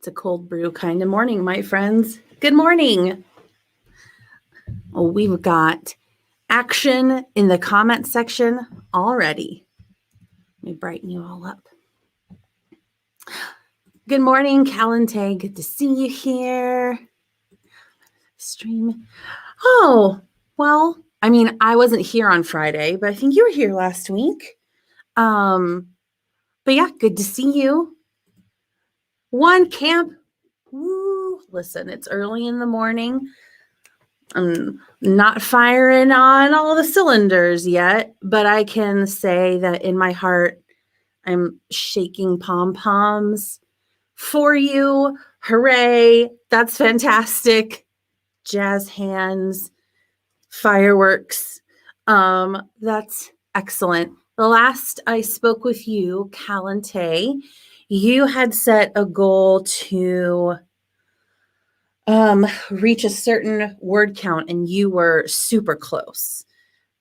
It's a cold brew kind of morning, my friends. Good morning. Oh, we've got action in the comment section already. Let me brighten you all up. Good morning, Calente. Good to see you here. Stream. Oh, well, I mean, I wasn't here on Friday, but I think you were here last week. But yeah, good to see you. One camp. Woo. Listen, it's early in the morning. I'm not firing on all the cylinders yet, but I can say that in my heart, I'm shaking pom-poms for you. Hooray. That's fantastic. Jazz hands, fireworks. That's excellent. The last I spoke with you, Calente, you had set a goal to reach a certain word count, and you were super close.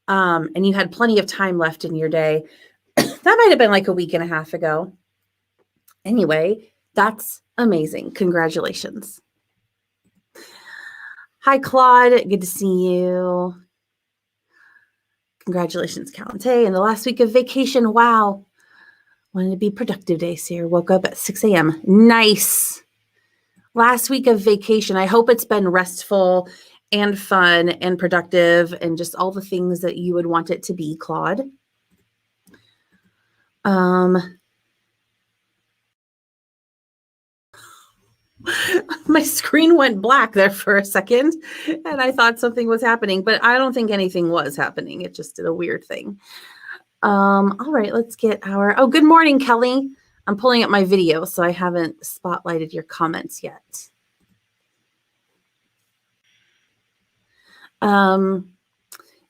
And you had plenty of time left in your day. That might have been like a week and a half ago. Anyway, that's amazing. Congratulations. Hi, Claude. Good to see you. Congratulations, Calente. And the last week of vacation. Wow. Wanted to be productive day, Sarah. Woke up at 6 a.m. Nice. Last week of vacation. I hope it's been restful and fun and productive and just all the things that you would want it to be, Claude. My screen went black there for a second and I thought something was happening, but I don't think anything was happening. It just did a weird thing. All right, let's get our, oh, good morning, Kelly. I'm pulling up my video, so I haven't spotlighted your comments yet. Yeah,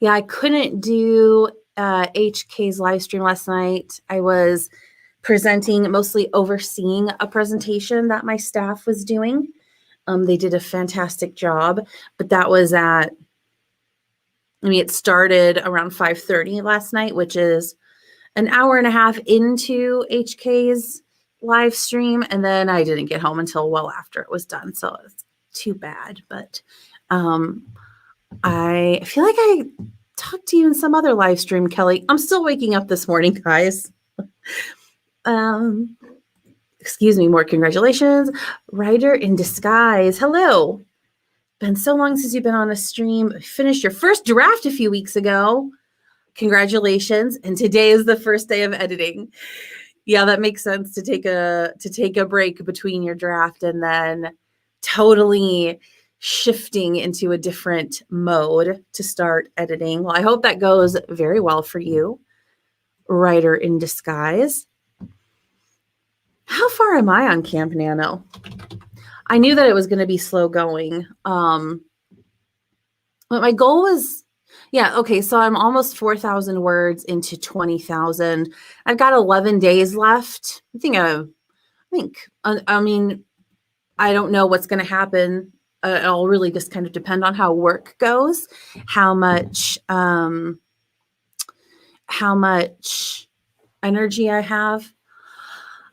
I couldn't do HK's live stream last night. I was presenting, mostly overseeing a presentation that my staff was doing. They did a fantastic job, but that was at, I mean, it started around 5:30 last night, which is an hour and a half into HK's live stream. And then I didn't get home until well after it was done. So it's too bad. But I feel like I talked to you in some other live stream, Kelly. I'm still waking up this morning, guys. Excuse me, more congratulations. Writer in disguise. Hello. Been so long since you've been on a stream. Finished your first draft a few weeks ago. Congratulations. And today is the first day of editing. Yeah, that makes sense to take a break between your draft and then totally shifting into a different mode to start editing. Well, I hope that goes very well for you. Writer in disguise. How far am I on Camp Nano? I knew that it was going to be slow going. But my goal was, yeah, okay, so I'm almost 4,000 words into 20,000. I've got 11 days left. I mean, I don't know what's going to happen. It'll really just kind of depend on how work goes, how much energy I have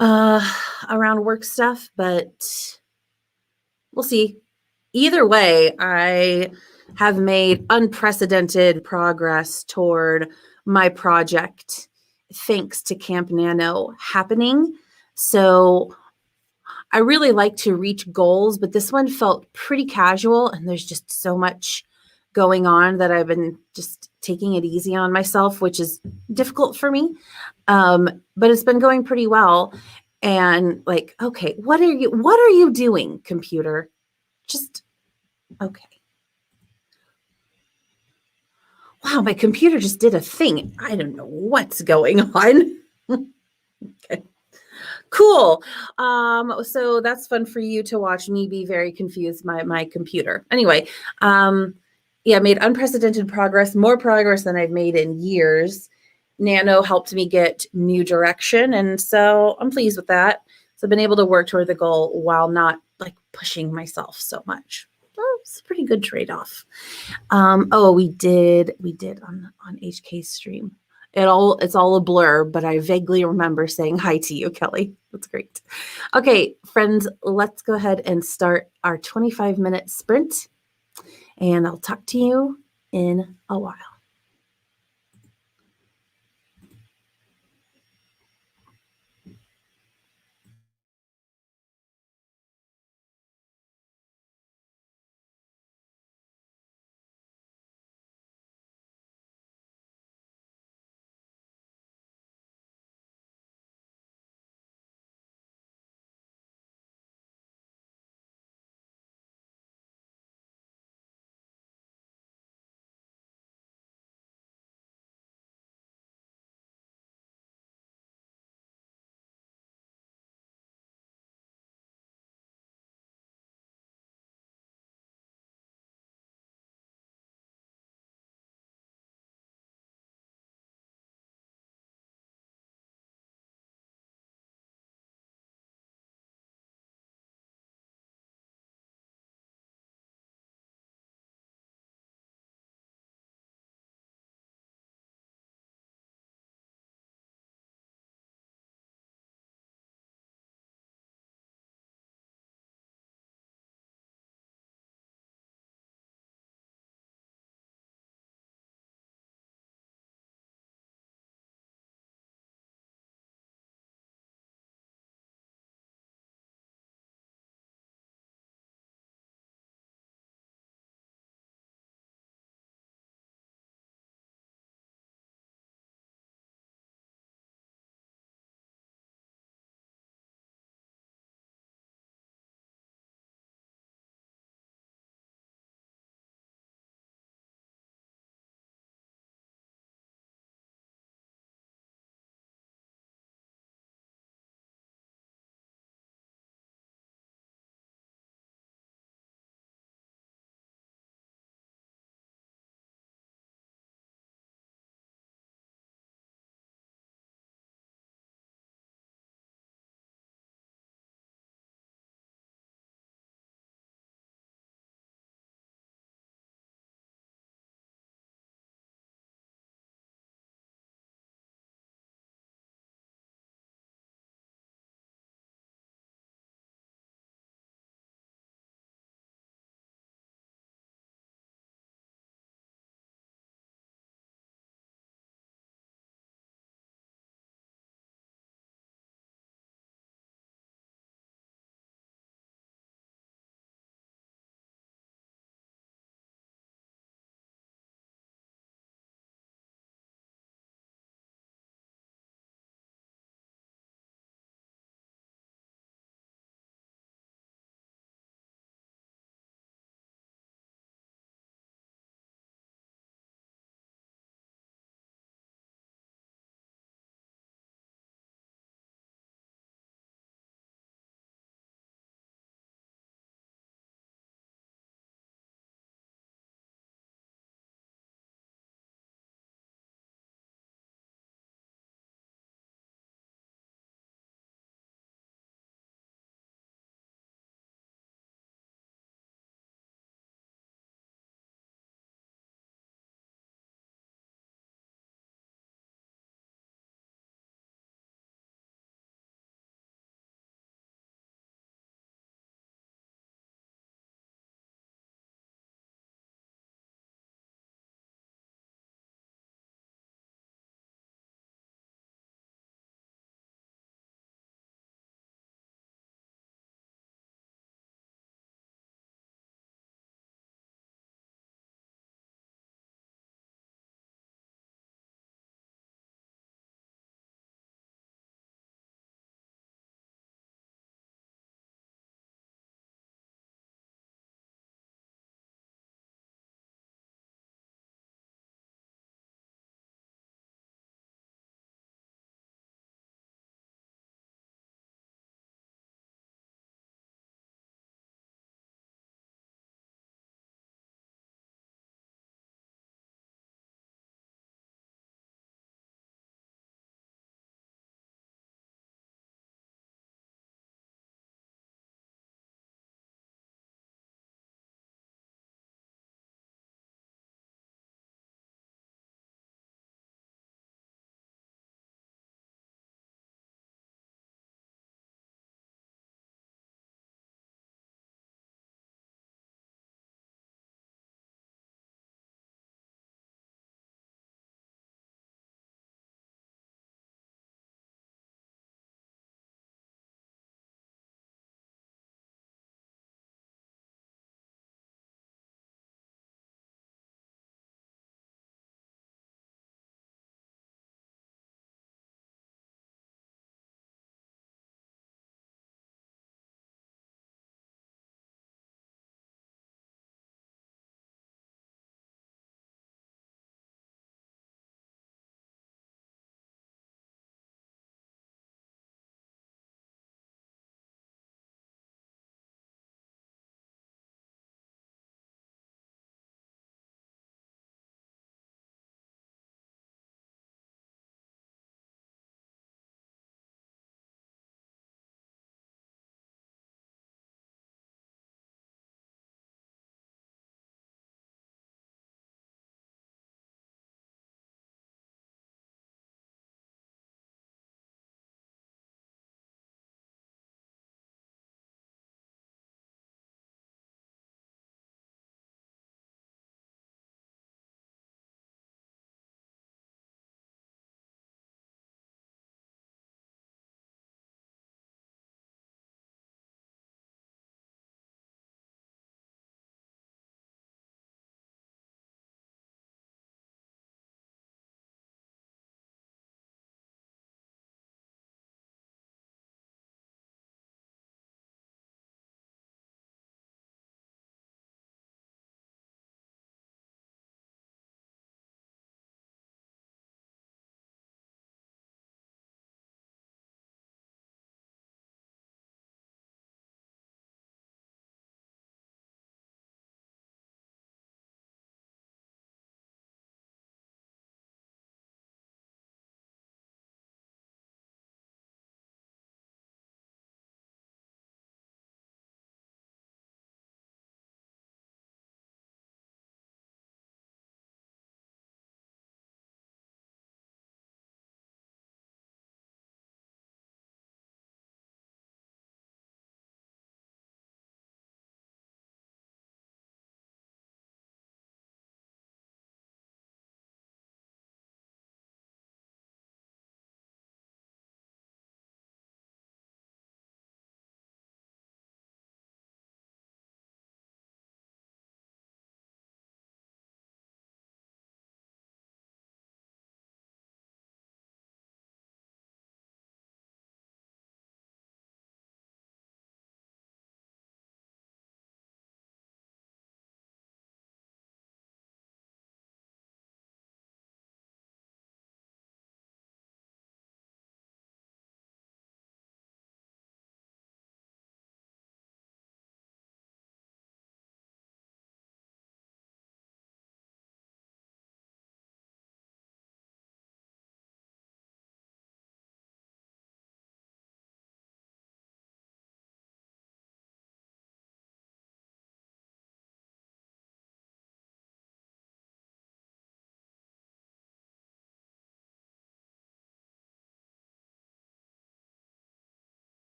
around work stuff, but we'll see. Either way, I have made unprecedented progress toward my project thanks to Camp Nano happening. So I really like to reach goals, but this one felt pretty casual and there's just so much going on that I've been just taking it easy on myself, which is difficult for me. But it's been going pretty well. And like, okay, what are you doing, computer? Just, okay. Wow, my computer just did a thing. I don't know what's going on. Okay. Cool. So that's fun for you to watch me be very confused by my computer. Anyway, yeah, made unprecedented progress, more progress than I've made in years. Nano helped me get new direction, and so I'm pleased with that. So I've been able to work toward the goal while not like pushing myself so much. Oh, it's a pretty good trade-off. Oh, we did on HK's stream. It's all a blur, but I vaguely remember saying hi to you, Kelly. That's great. Okay, friends, let's go ahead and start our 25-minute sprint, and I'll talk to you in a while.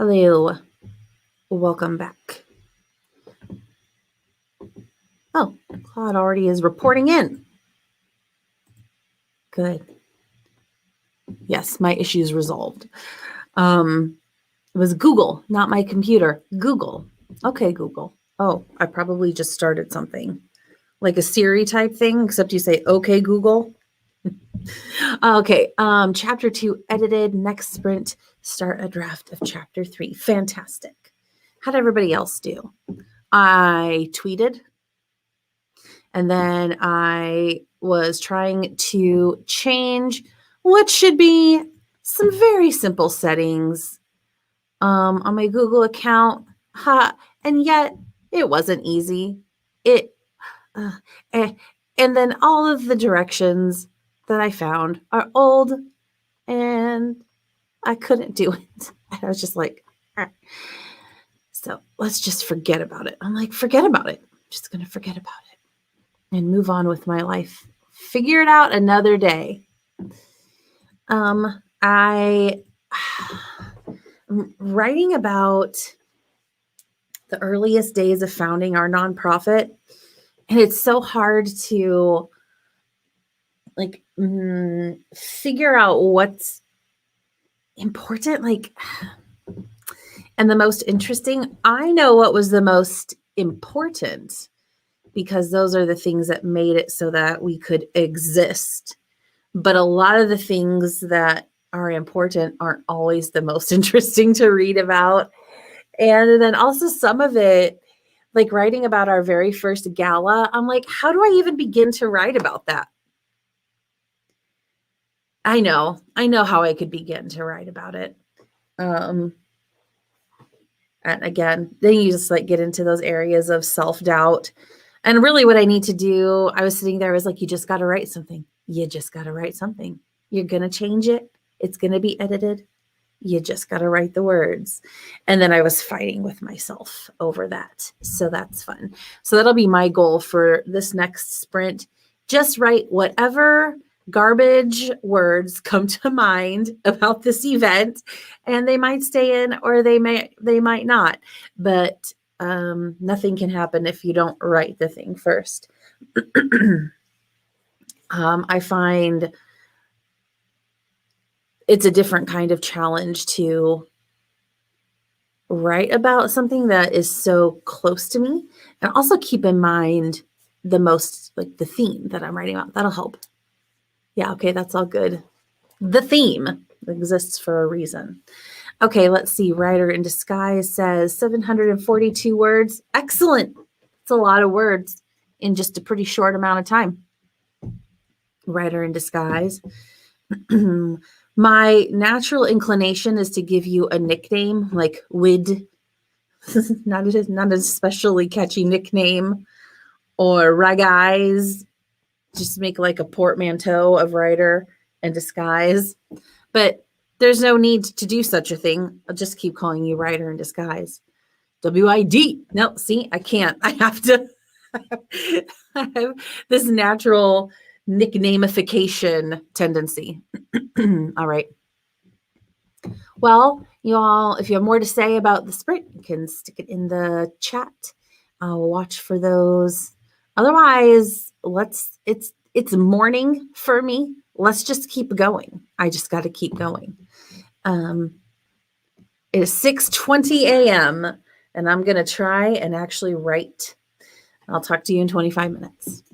Hello. Welcome back. Oh, Claude already is reporting in. Good. Yes, my issue's resolved. It was Google, not my computer. Google. Okay, Google. Oh, I probably just started something. Like a Siri type thing, except you say, okay, Google. Okay, chapter 2 edited, next sprint, start a draft of chapter 3. Fantastic. How'd everybody else do? I tweeted, and then I was trying to change what should be some very simple settings on my Google account. And yet it wasn't easy. It uh, eh, and then all of the directions that I found are old, and I couldn't do it. And I was just like, "Ah." So let's just forget about it. I'm like, forget about it. I'm just gonna forget about it and move on with my life. Figure it out another day. I'm writing about the earliest days of founding our nonprofit, and it's so hard to like figure out what's important, like, and the most interesting. I know what was the most important because those are the things that made it so that we could exist. But a lot of the things that are important aren't always the most interesting to read about. And then also some of it, like writing about our very first gala, I'm like, how do I even begin to write about that? I know how I could begin to write about it. And again, then you just like get into those areas of self-doubt. And really what I need to do, I was sitting there, I was like, you just got to write something. You just got to write something. You're going to change it. It's going to be edited. You just got to write the words. And then I was fighting with myself over that. So that's fun. So that'll be my goal for this next sprint. Just write whatever garbage words come to mind about this event, and they might stay in or they might not. But nothing can happen if you don't write the thing first. I find it's a different kind of challenge to write about something that is so close to me, and also keep in mind the most, like the theme that I'm writing about. That'll help. Yeah, okay, that's all good. The theme exists for a reason. Okay, let's see. Writer in Disguise says 742 words. Excellent. It's a lot of words in just a pretty short amount of time. Writer in Disguise. My natural inclination is to give you a nickname like Wid. not an especially catchy nickname, or Rag Eyes. Just make like a portmanteau of Writer in Disguise. But there's no need to do such a thing. I'll just keep calling you Writer in Disguise. WID. No, see, I can't. I have to. I have this natural nicknameification tendency. All right. Well, you all, if you have more to say about the sprint, you can stick it in the chat. I'll watch for those. Otherwise, it's morning for me. Let's just keep going. I just got to keep going. It is 6:20 a.m. and I'm going to try and actually write. I'll talk to you in 25 minutes.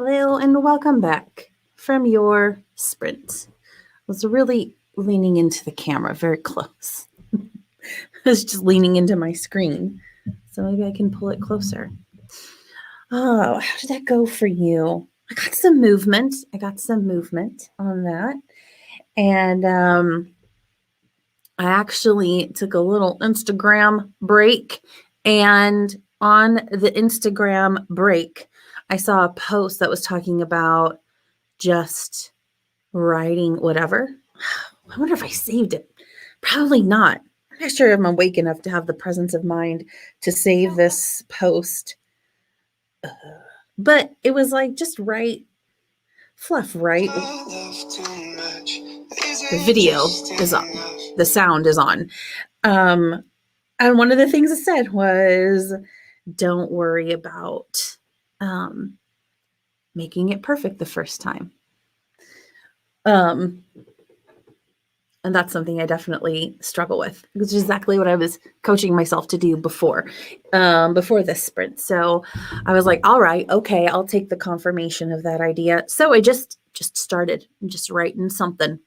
Hello and welcome back from your sprint. I was really leaning into the camera very close. I was just leaning into my screen. So maybe I can pull it closer. Oh, how did that go for you? I got some movement. On that. And I actually took a little Instagram break. And on the Instagram break, I saw a post that was talking about just writing whatever. I wonder if I saved it. Probably not. I'm not sure if I'm awake enough to have the presence of mind to save this post. But it was like, just write, fluff, right? The video is on. The sound is on. And one of the things it said was, don't worry about making it perfect the first time. And that's something I definitely struggle with. It's exactly what I was coaching myself to do before this sprint. So I was like, all right, okay, I'll take the confirmation of that idea. So I just started just writing something.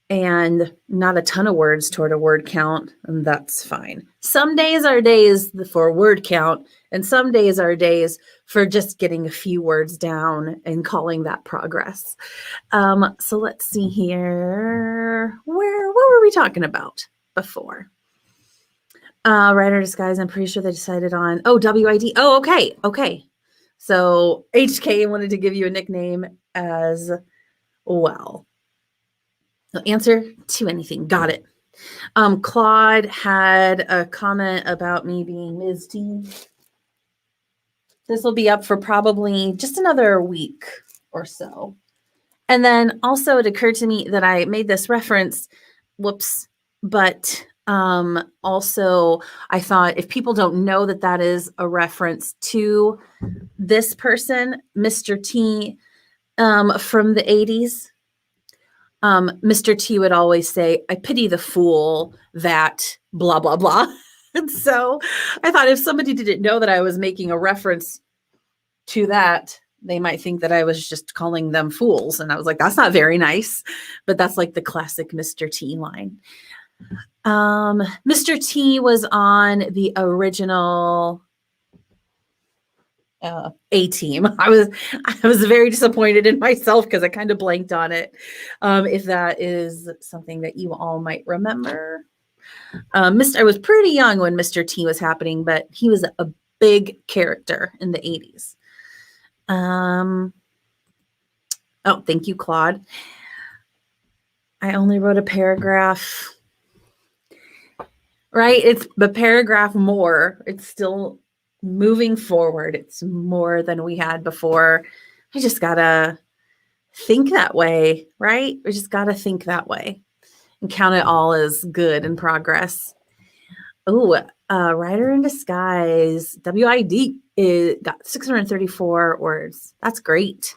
And not a ton of words toward a word count, and that's fine. Some days are days for word count, and some days are days for just getting a few words down and calling that progress. So let's see here. What were we talking about before? Writer disguise, I'm pretty sure they decided on, WID. Oh, okay. So HK wanted to give you a nickname as well. No answer to anything. Got it. Claude had a comment about me being Ms. T. This will be up for probably just another week or so. And then also it occurred to me that I made this reference, but also I thought if people don't know that that is a reference to this person, Mr. T, from the 80s, Mr. T would always say, I pity the fool that blah, blah, blah. And so I thought if somebody didn't know that I was making a reference to that, they might think that I was just calling them fools. And I was like, that's not very nice. But that's like the classic Mr. T line. Mr. T was on the original A-Team. I was very disappointed in myself because I kind of blanked on it. If that is something that you all might remember. I was pretty young when Mr. T was happening, but he was a big character in the 80s. Thank you, Claude. I only wrote a paragraph. Right? It's the paragraph more. It's still moving forward. It's more than we had before. I just gotta think that way, right? We just gotta think that way and count it all as good in progress. Writer in disguise, WID, got 634 words. That's great.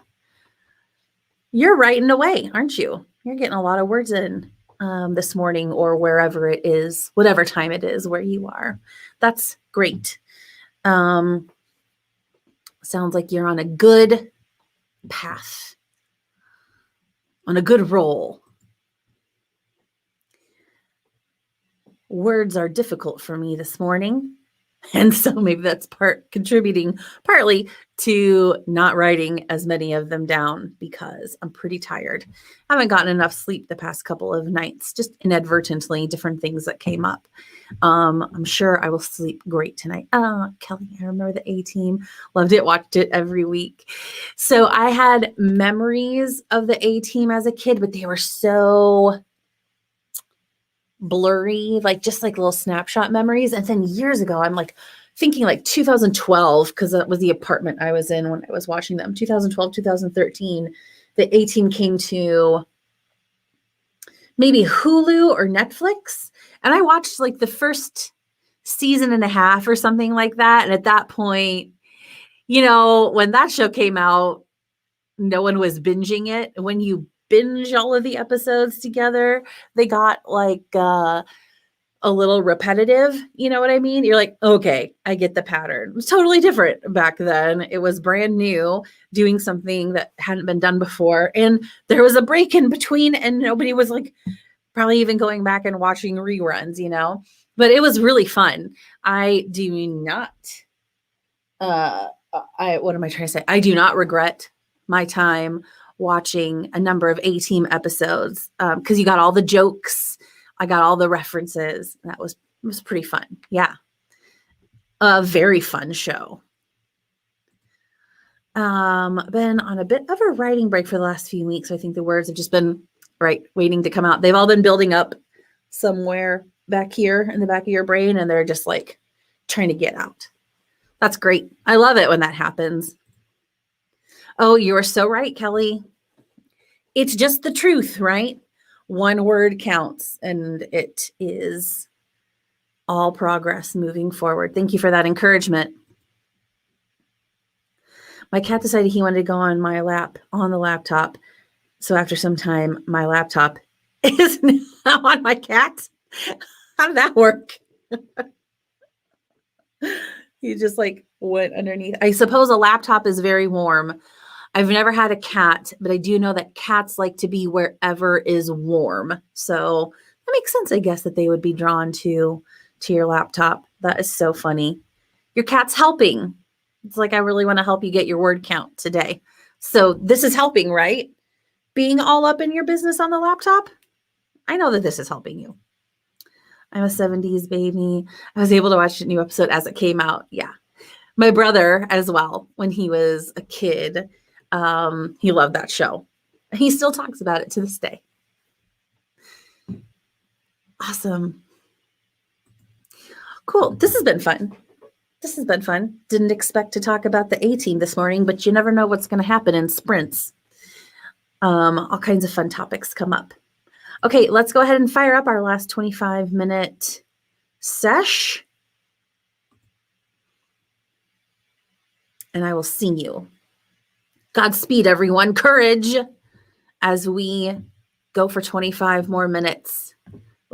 You're writing away, aren't you? You're getting a lot of words in this morning or wherever it is, whatever time it is where you are. That's great. Sounds like you're on a good path, on a good roll. Words are difficult for me this morning. And so maybe that's contributing partly to not writing as many of them down because I'm pretty tired. I haven't gotten enough sleep the past couple of nights, just inadvertently, different things that came up. I'm sure I will sleep great tonight. Kelly, I remember the A-Team. Loved it, watched it every week. So I had memories of the A-Team as a kid, but they were so blurry, just like little snapshot memories. And then years ago, I'm thinking 2012, because that was the apartment I was in when I was watching them. 2012, 2013, the A-Team came to maybe Hulu or Netflix. And I watched the first season and a half or something like that. And at that point, when that show came out, no one was binging it. When you binge all of the episodes together, they got a little repetitive. You know what I mean? You're like, okay, I get the pattern. It was totally different back then. It was brand new, doing something that hadn't been done before. And there was a break in between, and nobody was like probably even going back and watching reruns, but it was really fun. I do not, what am I trying to say? I do not regret my time watching a number of A-Team episodes because you got all the jokes. I got all the references. That was pretty fun. Yeah. A very fun show. Been on a bit of a writing break for the last few weeks. I think the words have just been waiting to come out. They've all been building up somewhere back here in the back of your brain, and they're just like trying to get out. That's great. I love it when that happens. Oh, you are so right, Kelly. It's just the truth, right? One word counts, and it is all progress moving forward. Thank you for that encouragement. My cat decided he wanted to go on my lap on the laptop. So after some time, my laptop is now on my cat. How did that work? He just like went underneath. I suppose a laptop is very warm. I've never had a cat, but I do know that cats like to be wherever is warm. So that makes sense, I guess, that they would be drawn to your laptop. That is so funny. Your cat's helping. It's like, I really want to help you get your word count today. So this is helping, right? Being all up in your business on the laptop. I know that this is helping you. I'm a 70s baby. I was able to watch a new episode as it came out. Yeah. My brother as well, when he was a kid, he loved that show. He still talks about it to this day. Awesome. Cool. This has been fun. Didn't expect to talk about the A-Team this morning, but you never know what's going to happen in sprints. All kinds of fun topics come up. Okay, let's go ahead and fire up our last 25-minute sesh. And I will see you. Godspeed, everyone. Courage as we go for 25 more minutes.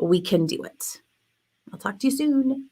We can do it. I'll talk to you soon.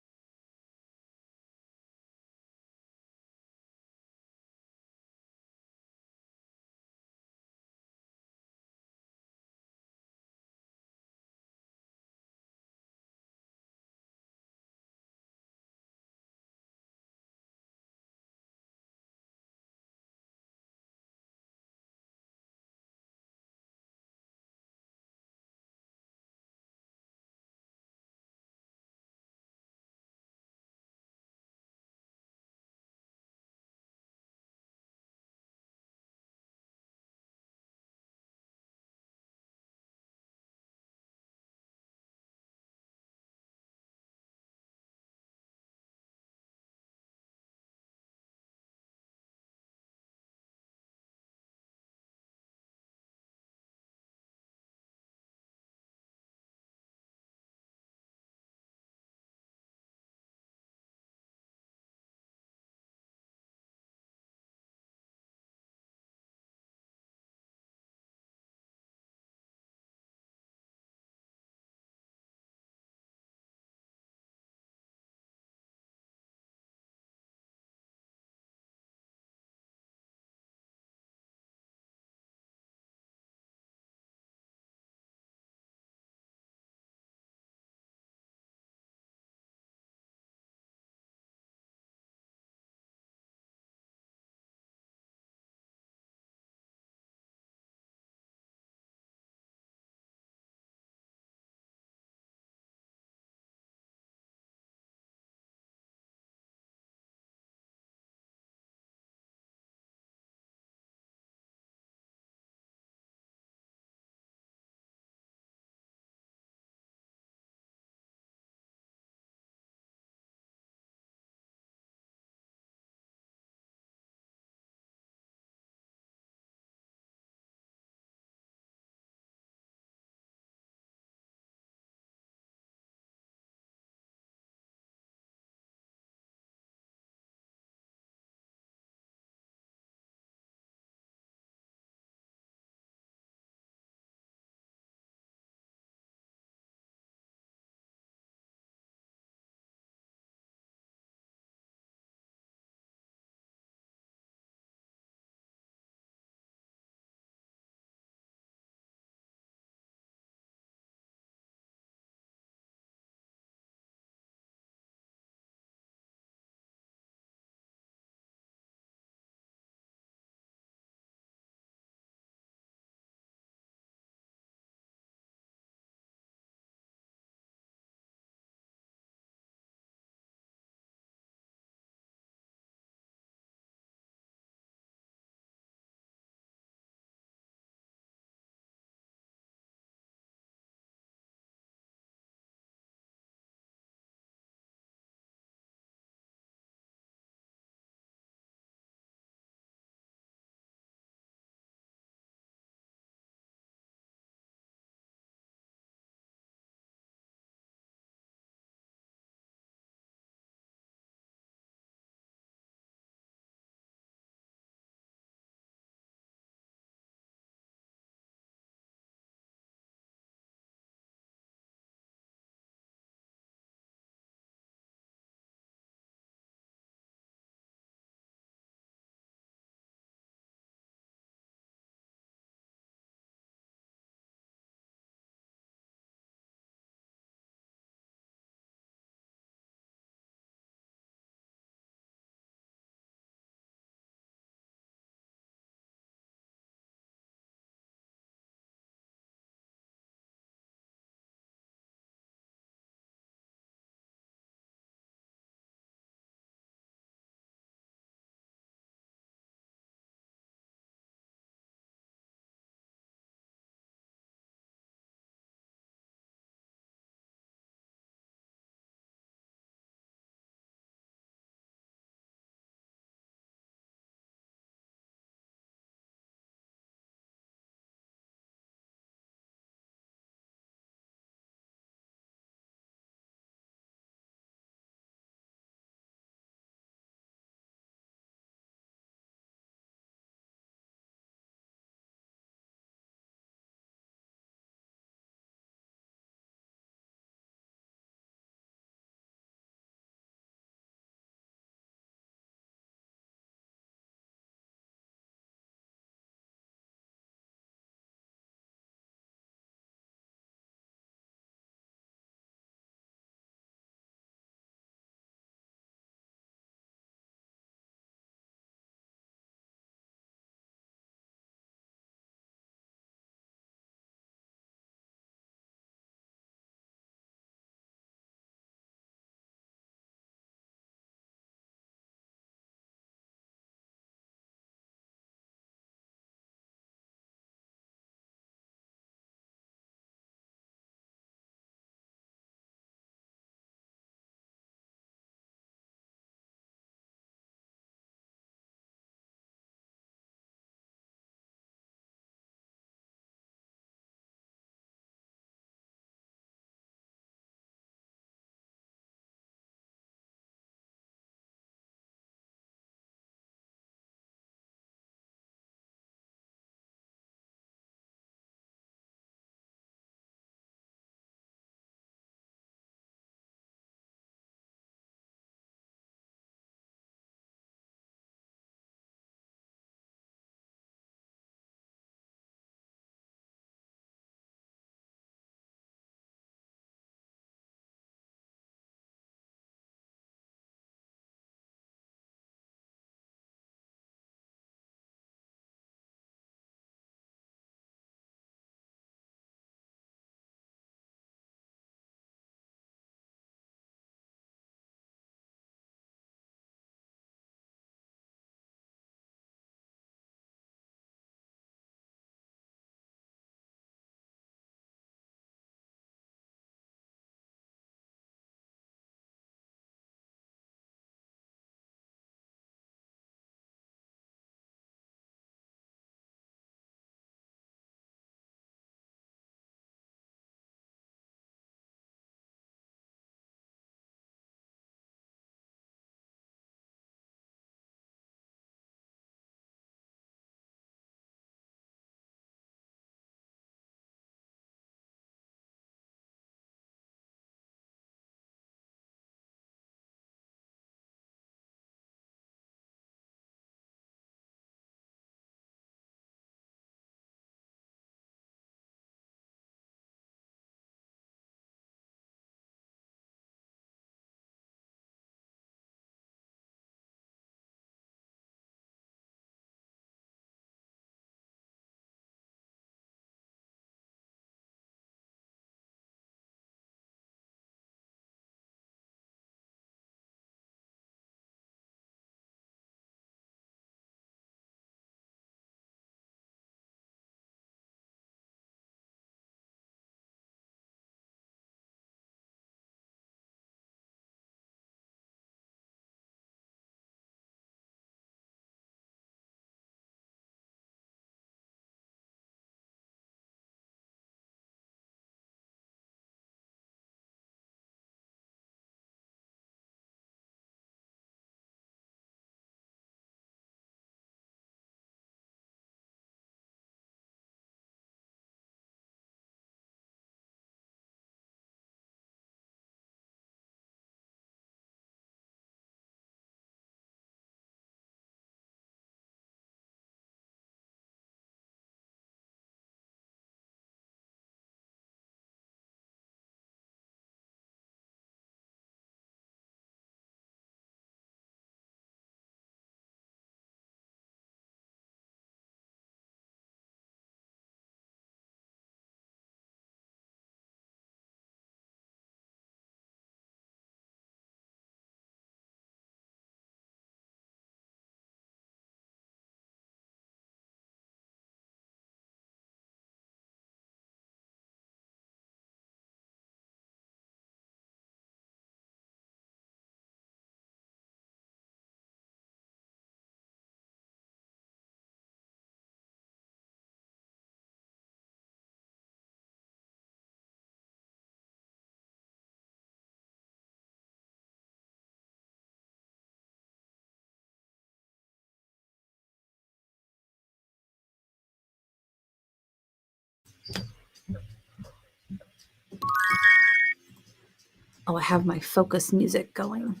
Oh, I have my focus music going.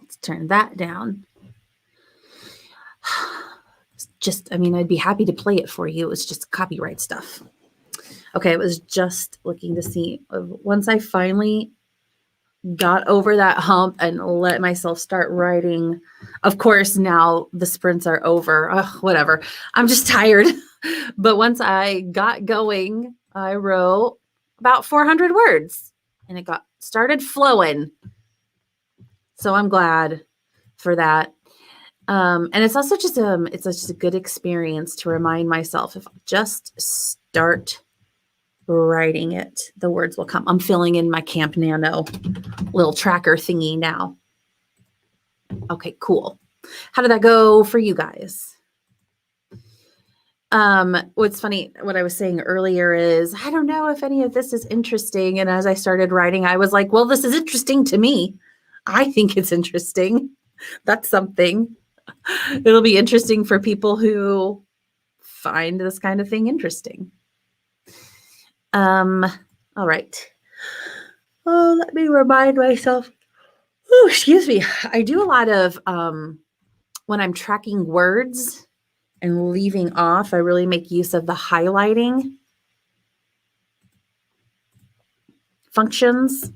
Let's turn that down. Just, I mean, I'd be happy to play it for you. It's just copyright stuff. Okay, I was just looking to see once I finally got over that hump and let myself start writing. Of course, now the sprints are over. Ugh, whatever. I'm just tired. But once I got going, I wrote about 400 words and it got started flowing. So I'm glad for that. And it's also just it's just a good experience to remind myself if I just start writing it, the words will come. I'm filling in my Camp Nano little tracker thingy now. Okay, cool. How did that go for you guys? What's funny, what I was saying earlier is, I don't know if any of this is interesting. And as I started writing, I was like, well, this is interesting to me. I think it's interesting. That's something. It'll be interesting for people who find this kind of thing interesting. All right. Oh, let me remind myself. Oh, excuse me. I do a lot of, when I'm tracking words and leaving off, I really make use of the highlighting functions.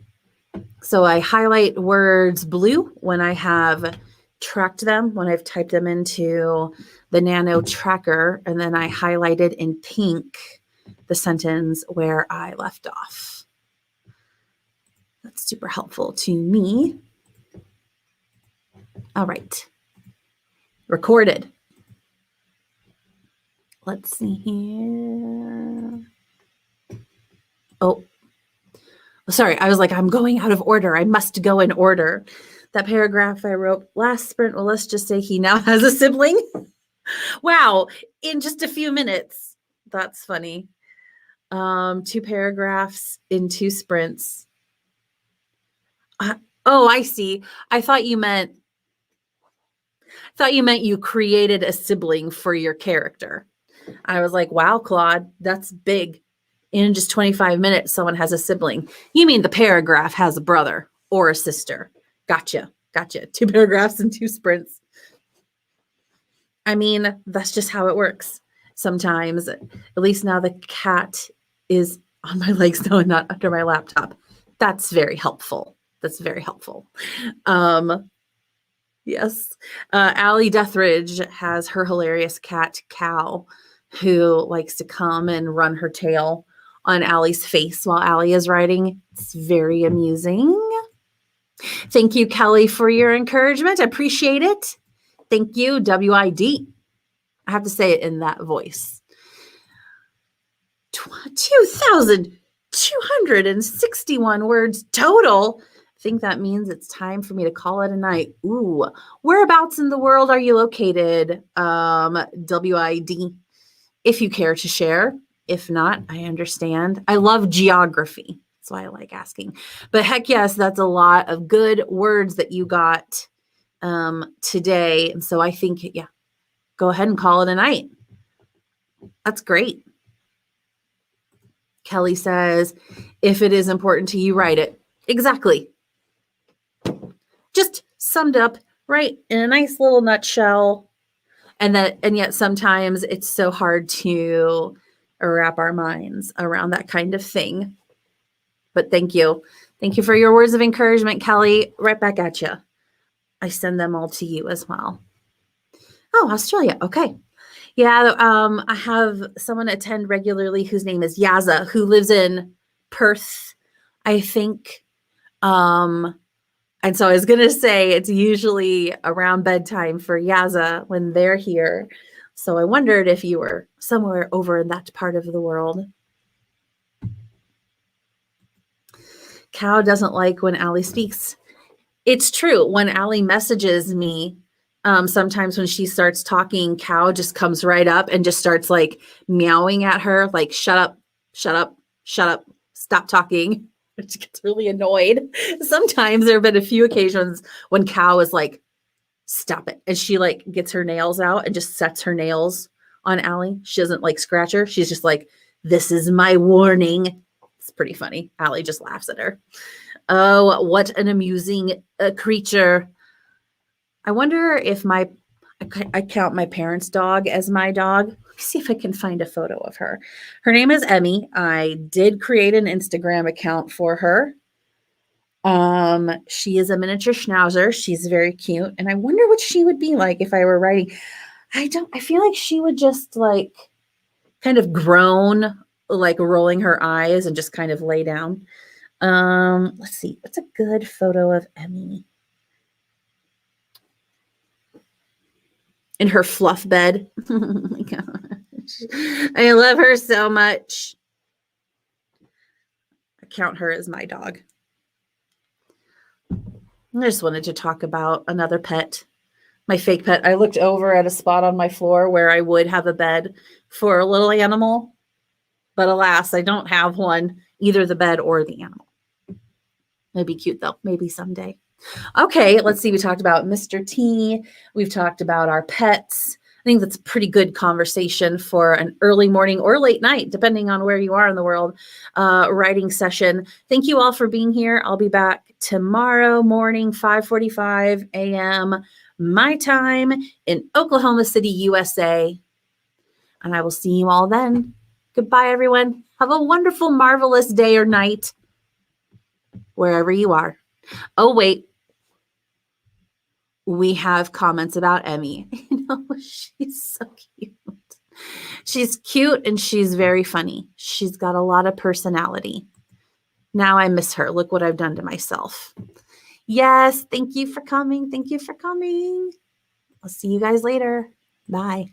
So I highlight words blue when I have tracked them, when I've typed them into the Nano tracker, and then I highlighted in pink the sentence where I left off. That's super helpful to me. All right. Recorded. Let's see here. Oh, sorry. I was like, I'm going out of order. I must go in order. That paragraph I wrote last sprint, well, let's just say he now has a sibling. Wow. In just a few minutes. That's funny. 2 paragraphs in 2 sprints. Oh, I see. I thought you meant you created a sibling for your character. I was like, wow, Claude, that's big. In just 25 minutes, someone has a sibling. You mean the paragraph has a brother or a sister. Gotcha. 2 paragraphs and 2 sprints. I mean, that's just how it works. Sometimes, at least now the cat is on my legs now and not under my laptop. That's very helpful. Yes. AllyDeatherageArt has her hilarious cat, Cow, who likes to come and run her tail on Ally's face while Ally is writing. It's very amusing. Thank you, Kelly, for your encouragement. I appreciate it. Thank you, WID. I have to say it in that voice. 2,261 words total. I think that means it's time for me to call it a night. Ooh, whereabouts in the world are you located? WID, if you care to share. If not, I understand. I love geography. That's why I like asking. But heck yes, that's a lot of good words that you got today. And so I think, yeah, go ahead and call it a night. That's great. Kelly says, if it is important to you, write it. Exactly. Just summed up right in a nice little nutshell. And yet sometimes it's so hard to wrap our minds around that kind of thing. But thank you. Thank you for your words of encouragement, Kelly. Right back at you. I send them all to you as well. Oh, Australia. Okay. Yeah, I have someone attend regularly whose name is Yaza, who lives in Perth, I think. And so I was going to say it's usually around bedtime for Yaza when they're here. So I wondered if you were somewhere over in that part of the world. Cow doesn't like when Ally speaks. It's true. When Ally messages me, sometimes when she starts talking, Cow just comes right up and just starts like meowing at her, like, shut up, stop talking. She gets really annoyed. Sometimes there have been a few occasions when Cow is like, stop it. And she like gets her nails out and just sets her nails on Ally. She doesn't like scratch her. She's just like, this is my warning. It's pretty funny. Ally just laughs at her. Oh, what an amusing creature. I wonder if I count my parents' dog as my dog. Let me see if I can find a photo of her. Her name is Emmy. I did create an Instagram account for her. She is a miniature schnauzer. She's very cute. And I wonder what she would be like if I were writing. I feel like she would just like kind of groan, like rolling her eyes and just kind of lay down. Let's see. What's a good photo of Emmy? In her fluff bed. Oh my gosh. I love her so much. I count her as my dog. I just wanted to talk about another pet, my fake pet. I looked over at a spot on my floor where I would have a bed for a little animal, but alas, I don't have one, either the bed or the animal. It'd be cute though, maybe someday. Okay, let's see. We talked about Mr. T. We've talked about our pets. I think that's a pretty good conversation for an early morning or late night, depending on where you are in the world, writing session. Thank you all for being here. I'll be back tomorrow morning, 5:45 a.m. my time in Oklahoma City, USA. And I will see you all then. Goodbye, everyone. Have a wonderful, marvelous day or night, wherever you are. Oh, wait. We have comments about Emmy. You know, she's so cute. She's cute and she's very funny. She's got a lot of personality. Now I miss her. Look what I've done to myself. Yes, thank you for coming. Thank you for coming. I'll see you guys later. Bye.